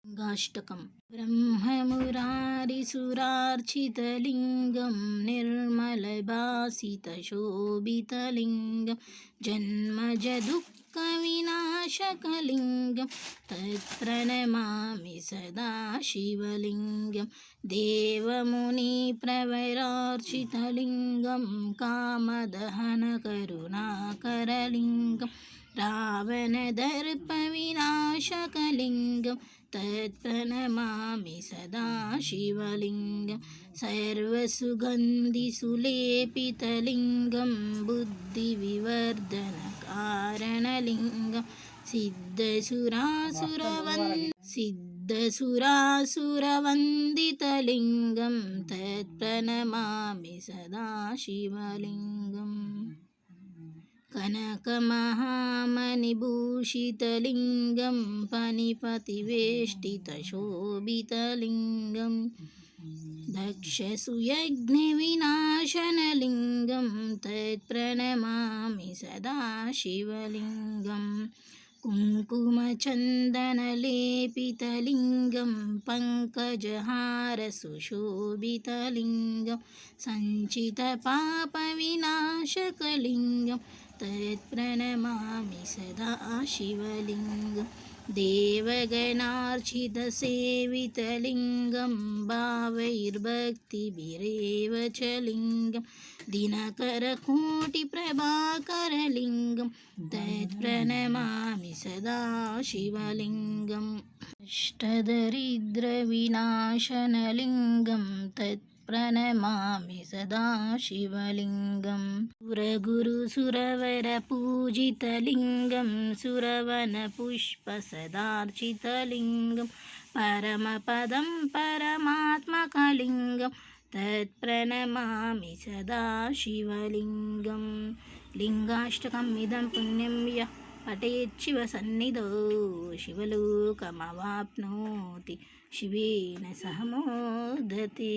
लिङ्गाष्टकम् ब्रह्ममुरारिसुरार्चितलिङ्गं निर्मलभासितशोभितलिङ्गं जन्मजदुःखविनाशकलिङ्गं तत्प्रणमामि सदा शिवलिङ्गं देवमुनिप्रवरार्चितलिङ्गं कामदहनकरुणाकरलिङ्गं रावणदर्पविनाशकलिङ्गं तत्प्रणमामि सदा शिवलिङ्गं सर्वसुगन्धिसुलेपितलिङ्गं बुद्धिविवर्धनकारणलिङ्गं सिद्धसुरासुरवन्दितलिङ्गं तत्प्रणमामि सदा शिवलिङ्गम् कनकमहामणिभूषितलिङ्गं फणिपतिवेष्टितशोभितलिङ्गं दक्षसुयज्ञविनाशनलिङ्गं तत्प्रणमामि सदा शिवलिङ्गं कुङ्कुमचन्दनलेपितलिङ्गं पङ्कजहारसुशोभितलिङ्गं सञ्चितपापविनाशकलिङ्गं तत्प्रणमामि सदा शिवलिङ्गं देवगणार्चितसेवितलिङ्गं भावैर्भक्तिभिरेव च लिङ्गं दिनकरकोटिप्रभाकरलिङ्गं तत्प्रणमामि सदा शिवलिङ्गम् अष्टदरिद्रविनाशनलिङ्गं प्रणमामि सदा शिवलिङ्गं सुरगुरुसुरवरपूजितलिङ्गं सुरवनपुष्पसदार्चितलिङ्गं परमपदं परमात्मकलिङ्गं तत्प्रणमामि सदा शिवलिङ्गं लिङ्गाष्टकमिदं पुण्यं यः पठेत् शिवसन्निधौ शिवलोकमवाप्नोति शिवेन सह मोदते।